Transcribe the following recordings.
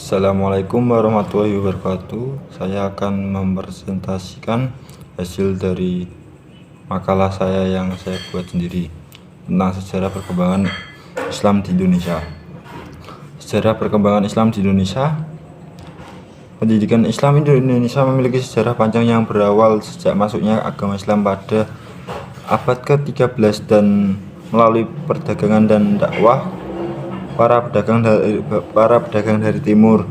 Assalamualaikum warahmatullahi wabarakatuh. Saya akan mempresentasikan hasil dari makalah saya yang saya buat sendiri tentang sejarah perkembangan Islam di Indonesia. Sejarah perkembangan Islam di Indonesia. Pendidikan Islam di Indonesia memiliki sejarah panjang yang berawal sejak masuknya agama Islam pada abad ke-13 dan melalui perdagangan dan dakwah para pedagang dari Timur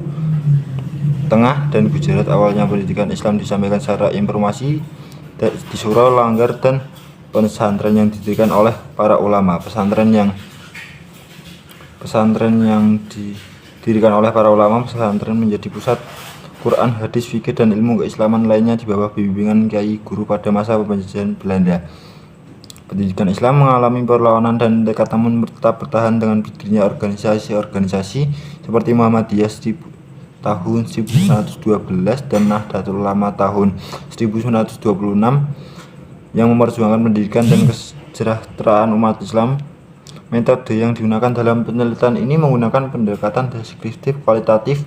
Tengah dan Gujarat. Awalnya pendidikan Islam disampaikan secara informasi di surau, langgar, dan pesantren yang didirikan oleh para ulama. Pesantren yang didirikan oleh para ulama, pesantren menjadi pusat Quran, hadis, fikih, dan ilmu keislaman lainnya di bawah bimbingan kiai guru pada masa penjajahan Belanda. Pendidikan Islam mengalami perlawanan dan tekad, namun tetap bertahan dengan berdirinya organisasi-organisasi seperti Muhammadiyah tahun 1912 dan Nahdlatul Ulama tahun 1926 yang memperjuangkan pendidikan dan kesejahteraan umat Islam. Metode yang digunakan dalam penelitian ini menggunakan pendekatan deskriptif kualitatif.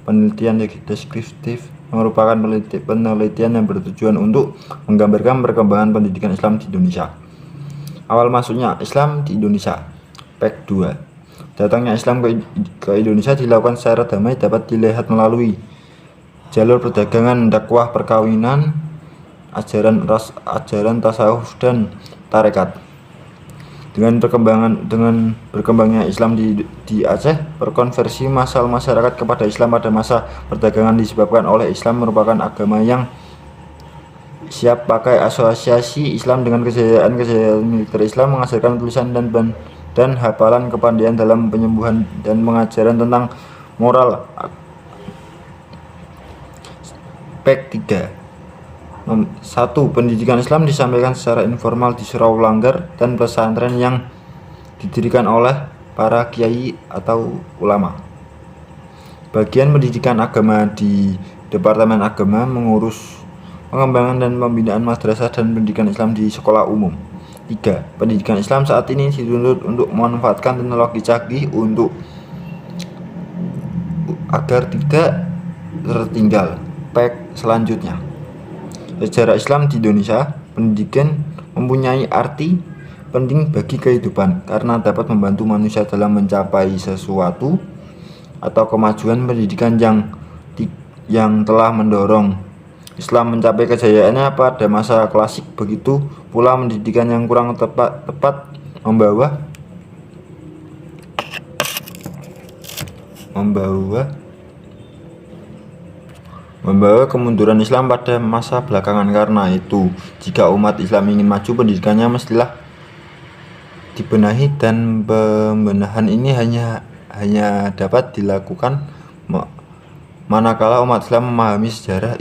Penelitian deskriptif merupakan penelitian yang bertujuan untuk menggambarkan perkembangan pendidikan Islam di Indonesia. Awal masuknya Islam di Indonesia. Pek 2. Datangnya Islam ke Indonesia dilakukan secara damai, dapat dilihat melalui jalur perdagangan, dakwah, perkawinan, ajaran tasawuf, dan tarekat. Dengan berkembangnya Islam di Aceh, perkonversi massal masyarakat kepada Islam pada masa perdagangan disebabkan oleh Islam merupakan agama yang siap pakai. Asosiasi Islam dengan kejayaan militer Islam menghasilkan tulisan dan hafalan kepandaian dalam penyembuhan dan pengajaran tentang moral. Pek 3. 1. Pendidikan Islam disampaikan secara informal di surau, langgar, dan pesantren yang didirikan oleh para kiai atau ulama. Bagian pendidikan agama di Departemen Agama mengurus pengembangan dan pembinaan madrasah dan pendidikan Islam di sekolah umum. 3. Pendidikan Islam saat ini dituntut untuk memanfaatkan teknologi canggih agar tidak tertinggal. Pek selanjutnya. Sejarah Islam di Indonesia. Pendidikan mempunyai arti penting bagi kehidupan karena dapat membantu manusia dalam mencapai sesuatu atau kemajuan. Pendidikan yang telah mendorong Islam mencapai kejayaannya pada masa klasik. Begitu pula pendidikan yang kurang tepat membawa kemunduran Islam pada masa belakangan. Karena itu, jika umat Islam ingin maju, pendidikannya mestilah dibenahi, dan pembenahan ini hanya dapat dilakukan manakala umat Islam memahami sejarah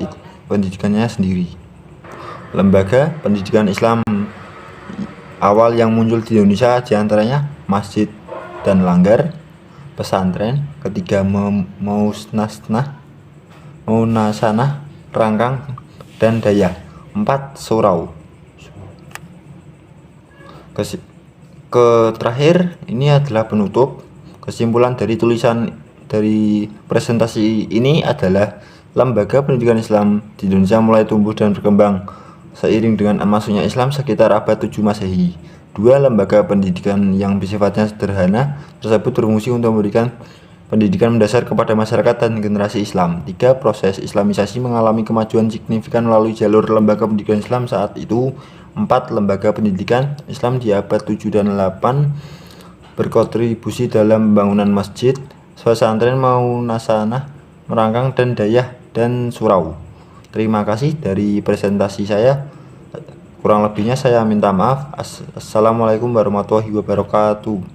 pendidikannya sendiri. Lembaga pendidikan Islam awal yang muncul di Indonesia diantaranya masjid dan langgar, pesantren. Ketiga, Maunasanah, Rangkang, dan Daya. 4. Surau. Terakhir, ini adalah penutup. Kesimpulan dari presentasi ini adalah lembaga pendidikan Islam di Indonesia mulai tumbuh dan berkembang seiring dengan masuknya Islam sekitar abad 7 Masehi. 2. Lembaga pendidikan yang sifatnya sederhana tersebut berfungsi untuk memberikan pendidikan mendasar kepada masyarakat dan generasi Islam. 3. Proses Islamisasi mengalami kemajuan signifikan melalui jalur lembaga pendidikan Islam saat itu. 4. Lembaga pendidikan Islam di abad 7 dan 8 berkontribusi dalam pembangunan masjid, pesantren, Maunasanah, Rangkang, dan Dayah, dan surau. Terima kasih dari presentasi saya. Kurang lebihnya saya minta maaf. Assalamualaikum warahmatullahi wabarakatuh.